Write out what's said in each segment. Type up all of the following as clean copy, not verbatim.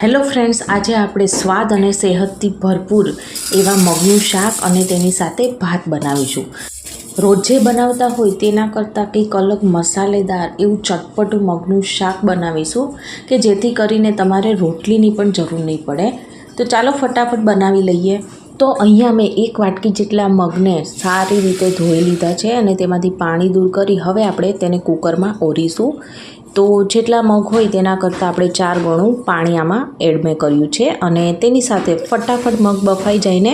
Hello friends, આજે આપણે સ્વાદ અને સેહતથી ભરપૂર એવા મગનું શાક અને તેની સાથે ભાત બનાવીશું. રોજ જે બનાવતા હોય તેના કરતાં કંઈક અલગ મસાલેદાર એવું ચટપટું મગનું શાક બનાવીશું કે જેથી કરીને તમારે રોટલીની પણ જરૂર નહીં પડે. તો ચાલો ફટાફટ બનાવી લઈએ. તો અહીંયા મેં 1 વાટકી જેટલા મગને સારી રીતે ધોઈ લીધા છે અને તેમાંથી પાણી દૂર કરી હવે આપણે તેને કુકરમાં ઓરીશું. તો જેટલા મગ હોય તેના કરતાં આપણે 4 ગણું પાણી આમાં એડ મેં કર્યું છે અને તેની સાથે ફટાફટ મગ બફાઈ જાય ને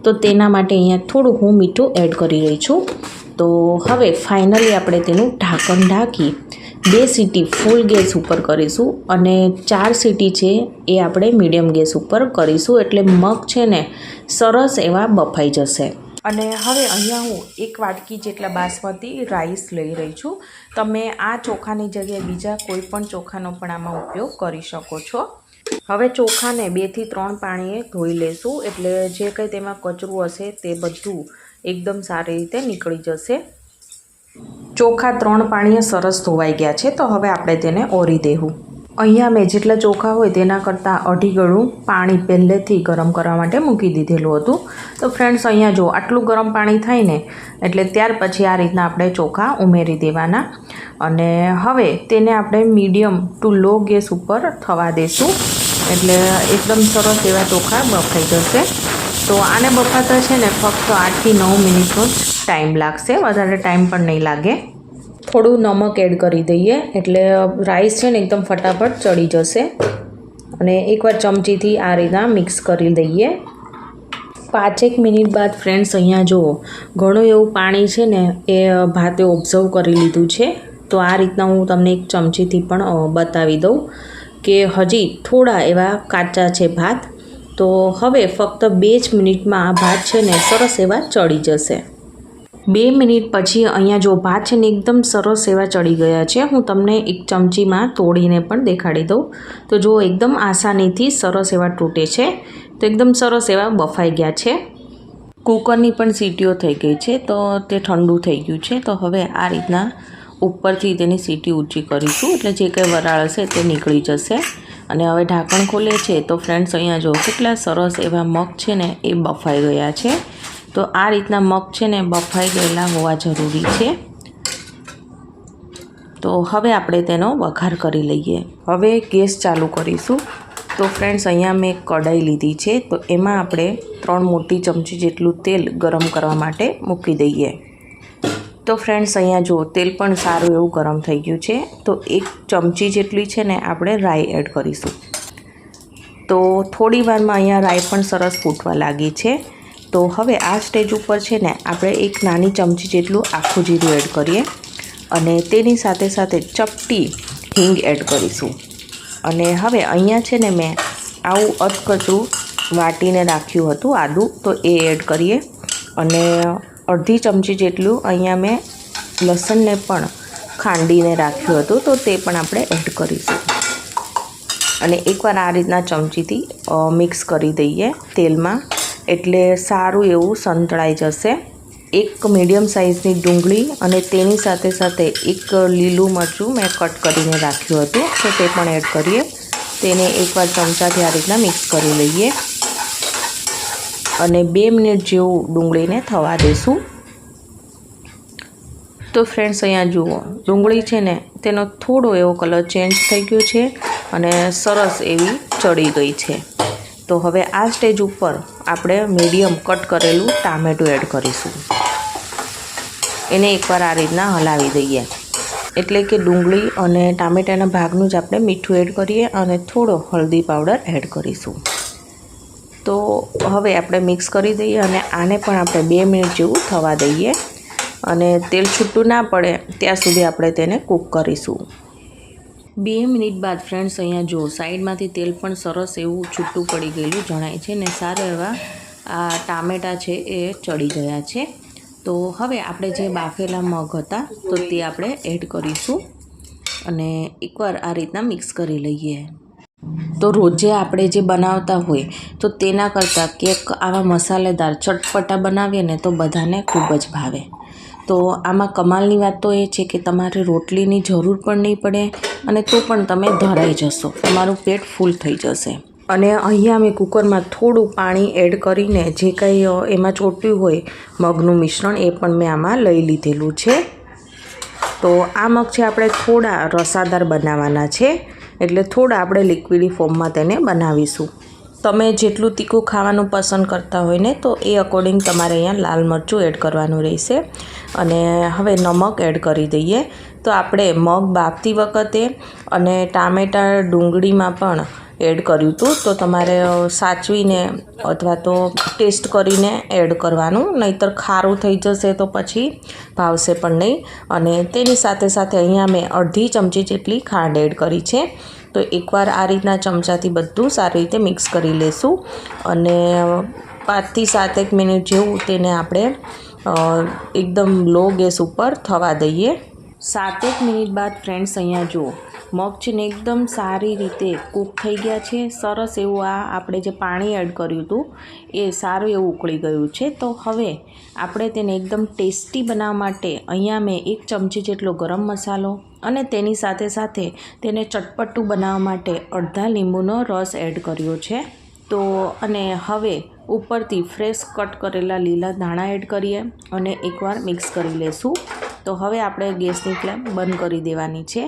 તો તેના માટે અહીંયા થોડું હું મીઠું એડ કરી રહી છું. તો હવે ફાઇનલી આપણે તેનું ઢાંકણ ઢાંકી 2 સીટી ફૂલ ગેસ ઉપર કરીશું અને 4 સીટી છે એ આપણે મીડિયમ ગેસ ઉપર કરીશું, એટલે મગ છે ને સરસ એવા બફાઈ જશે. અને હવે અહીંયા હું 1 વાટકી જેટલા બાસમતી રાઈસ લઈ રહી છું. તમે આ ચોખાની જગ્યાએ બીજા કોઈ પણ ચોખાનો પણ આમાં ઉપયોગ કરી શકો છો. હવે ચોખાને 2 થી 3 પાણીએ ધોઈ લેશું, એટલે જે કંઈ તેમાં કચરું હશે તે બધું એકદમ સારી રીતે નીકળી જશે. ચોખા 3 પાણીએ સરસ ધોવાઈ ગયા છે, તો હવે આપણે તેને ઓરી દેવું. અહીંયા મેં જેટલા ચોખા હોય તેના કરતાં 2.5 ગણું પાણી પહેલેથી ગરમ કરવા માટે મૂકી દીધેલું હતું. તો ફ્રેન્ડ્સ, અહીંયા જો આટલું ગરમ પાણી થાય ને એટલે ત્યાર પછી આ રીતના આપણે ચોખા ઉમેરી દેવાના અને હવે તેને આપણે મીડિયમ ટુ લો ગેસ ઉપર થવા દઈશું, એટલે એકદમ સરસ એવા ચોખા બફાઈ જશે. તો આને બફાતા છે ને ફક્ત 8 થી 9 મિનિટનો જ ટાઈમ લાગશે, વધારે ટાઈમ પણ નહીં લાગે. થોડું નમક એડ કરી દઈએ એટલે રાઈસ છે ને એકદમ ફટાફટ ચડી જશે અને એકવાર ચમચીથી આ રીતના મિક્સ કરી દઈએ. 5-1 મિનિટ બાદ ફ્રેન્ડ્સ, અહીંયા જુઓ ઘણું એવું પાણી છે ને એ ભાતે ઓબ્ઝર્વ કરી લીધું છે. તો આ રીતના હું તમને એક ચમચીથી પણ બતાવી દઉં કે હજી થોડા એવા કાચા છે ભાત. તો હવે ફક્ત 2 જ મિનિટમાં આ ભાત છે ને સરસ એવા ચડી જશે. 2 મિનિટ પછી અહીંયા જો ભાત છે ને એકદમ સરસ એવા ચડી ગયા છે. હું તમને એક ચમચીમાં તોડીને પણ દેખાડી દઉં. તો જો એકદમ આસાનીથી સરસ એવા તૂટે છે, તો એકદમ સરસ એવા બફાઈ ગયા છે. કુકરની પણ સીટીઓ થઈ ગઈ છે, તો તે ઠંડુ થઈ ગયું છે. તો હવે આ રીતના ઉપરથી તેની સીટી ઊંચી કરીશું, એટલે જે કંઈ વરાળ હશે તે નીકળી જશે. અને હવે ઢાંકણ ખોલે છે તો ફ્રેન્ડ્સ, અહીંયા જો કેટલા સરસ એવા મગ છે ને એ બફાઈ ગયા છે. તો આ રીતના મગ છે ને બફાઈ ગયેલા હોવા જરૂરી છે. તો હવે આપણે તેનો વઘાર કરી લઈએ. હવે ગેસ ચાલુ કરીશું. તો ફ્રેન્ડ્સ, અહીંયા મેં કઢાઈ લીધી છે, તો એમાં આપણે 3 મોટી ચમચી જેટલું તેલ ગરમ કરવા માટે મૂકી દઈએ. તો ફ્રેન્ડ્સ, અહીંયા જો તેલ પણ સારું એવું ગરમ થઈ ગયું છે. તો 1 ચમચી જેટલી છે ને આપણે રાઈ એડ કરીશું. તો થોડી વારમાં અહીંયા રાઈ પણ સરસ ફૂટવા લાગી છે. તો હવે આ સ્ટેજ ઉપર છે ને આપણે 1 નાની ચમચી જેટલું આખું જીરું એડ કરીએ અને તેની સાથે સાથે ચપટી હિંગ એડ કરીશું. અને હવે અહીંયા છે ને મેં આવું અધકચરું વાટીને રાખ્યું હતું આદું, તો એ એડ કરીએ અને અડધી ચમચી જેટલું અહીંયા મેં લસણને પણ ખાંડીને રાખ્યું હતું, તો તે પણ આપણે એડ કરીશું. અને એકવાર આ રીતના ચમચીથી મિક્સ કરી દઈએ તેલમાં, એટલે સારું એવું સંતળાઈ જશે. 1 મીડિયમ સાઇઝની ડુંગળી અને તેની સાથે સાથે 1 લીલું મરચું મેં કટ કરીને રાખ્યું હતું, તો તે પણ એડ કરીએ. તેને એકવાર ચમચાથી આ રીતના મિક્સ કરી લઈએ અને 2 મિનિટ જેવું ડુંગળીને થવા દઈશું. તો ફ્રેન્ડ્સ, અહીંયા જુઓ ડુંગળી છે ને તેનો થોડો એવો કલર ચેન્જ થઈ ગયો છે અને સરસ એવી ચડી ગઈ છે. તો હવે આ સ્ટેજ ઉપર આપણે મીડિયમ કટ કરેલું ટામેટું એડ કરીશું. એને એકવાર આ રીતના હલાવી દઈએ, એટલે કે ડુંગળી અને ટામેટાના ભાગનું જ આપણે મીઠું એડ કરીએ અને થોડો હળદી પાવડર એડ કરીશું. તો હવે આપણે મિક્સ કરી દઈએ અને આને પણ આપણે 2 મિનિટ જેવું થવા દઈએ અને તેલ છૂટું ના પડે ત્યાં સુધી આપણે તેને કૂક કરીશું. 2 મિનિટ બાદ ફ્રેન્ડ્સ, અહીંયા જો સાઈડમાંથી તેલ પણ સરસ એવું છૂટું પડી ગયેલું જણાય છે ને સારા એવા આ ટામેટાં છે એ ચડી ગયા છે. તો હવે આપણે જે બાફેલા મગ હતા તો તે આપણે એડ કરીશું અને એકવાર આ રીતના મિક્સ કરી લઈએ. તો રોજે આપણે જે બનાવતા હોય તો તેના કરતાં ક્યાંક આવા મસાલેદાર ચટપટા બનાવીએ ને તો બધાને ખૂબ જ ભાવે. તો આમાં કમાલની વાત તો એ છે કે તમારે રોટલીની જરૂર પણ નહીં પડે અને તો પણ તમે ધરાઈ જશો, તમારું પેટ ફૂલ થઈ જશે. અને અહીંયા મેં કુકરમાં થોડું પાણી એડ કરીને જે કંઈ એમાં ચોટ્યું હોય મગનું મિશ્રણ એ પણ મેં આમાં લઈ લીધેલું છે. તો આ મગ છે આપણે થોડા રસાદાર બનાવવાના છે, એટલે થોડા આપણે લિક્વિડી ફોર્મમાં તેને બનાવીશું. તમે જેટલું તીખું ખાવાનું પસંદ કરતા હોય ને તો એ અકોર્ડિંગ તમારે અહીંયા લાલ મરચું એડ કરવાનું રહેશે. અને હવે નમક એડ કરી દઈએ. તો આપણે મગ બાફતી વખતે અને ટામેટાં ડુંગળીમાં પણ એડ કર્યું હતું, તો તમારે સાચવીને અથવા તો ટેસ્ટ કરીને એડ કરવાનું, નહીંતર ખારું થઈ જશે તો પછી ભાવશે પણ નહીં. અને તેની સાથે સાથે અહીંયા મેં અડધી ચમચી જેટલી ખાંડ એડ કરી છે. તો એકવાર આ રીતના ચમચાથી બધું સારી રીતે મિક્સ કરી લેશું અને 5 થી 7 મિનિટ જેવું તેને આપણે એકદમ લો ગેસ ઉપર થવા દઈએ. 7 મિનિટ બાદ ફ્રેન્ડ્સ અહીંયા જુઓ મગ છે ને એકદમ સારી રીતે કૂક થઈ ગયા છે. સરસ એવું આ આપણે જે પાણી એડ કર્યું હતું એ સારું એવું ઉકળી ગયું છે. તો હવે આપણે તેને એકદમ ટેસ્ટી બનાવવા માટે અહીંયા મેં 1 ચમચી જેટલો ગરમ મસાલો અને તેની સાથે સાથે તેને ચટપટું બનાવવા માટે અડધા લીંબુનો રસ એડ કર્યો છે. તો અને હવે ઉપરથી ફ્રેશ કટ કરેલા લીલા ધાણા એડ કરીએ અને એકવાર મિક્સ કરી લેશું. તો હવે આપણે ગેસની ફ્લેમ બંધ કરી દેવાની છે.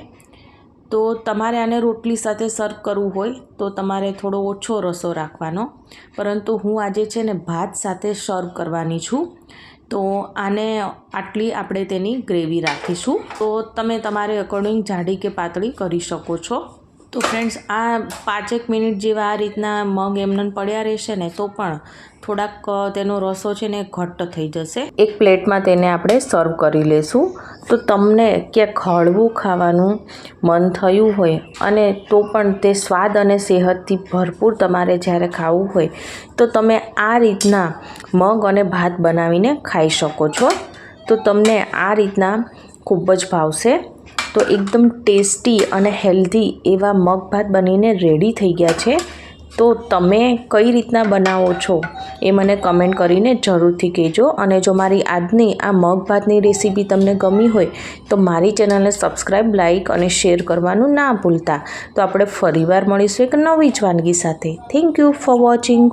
તો તમારે આને રોટલી સાથે સર્વ કરવું હોય તો તમારે થોડો ઓછો રસો રાખવાનો, પરંતુ હું આજે છે ને ભાત સાથે સર્વ કરવાની છું. તો આને આટલી આપણે તેની ગ્રેવી રાખીશું. તો તમે તમારે અકોર્ડિંગ જાડી કે પાતળી કરી શકો છો. તો ફ્રેન્ડ્સ આ 5 મિનિટ જેવા આ રીતના મગ એમને પડ્યા રહેશે ને તો પણ થોડાક તેનો રસો છે ને ઘટ્ટ થઈ જશે. એક પ્લેટમાં તેને આપણે સર્વ કરી લેશું. તો તમને ક્યાંક હળવું ખાવાનું મન થયું હોય અને તો પણ તે સ્વાદ અને સેહતથી ભરપૂર તમારે જ્યારે ખાવું હોય તો તમે આ રીતના મગ અને ભાત બનાવીને ખાઈ શકો છો. તો તમને આ રીતના ખૂબ જ ભાવશે. તો એકદમ ટેસ્ટી અને હેલ્ધી એવા મગ ભાત બનીને રેડી થઈ ગયા છે. તો તમે કઈ રીતના બનાવો છો એ મને કમેન્ટ કરીને જરૂરથી કહેજો. અને જો મારી આજની આ મગ ભાતની રેસીપી તમને ગમી હોય તો મારી ચેનલને સબસ્ક્રાઈબ, લાઇક અને શેર કરવાનું ના ભૂલતા. તો આપણે ફરીવાર મળીશું એક નવી જ વાનગી સાથે. Thank you for watching.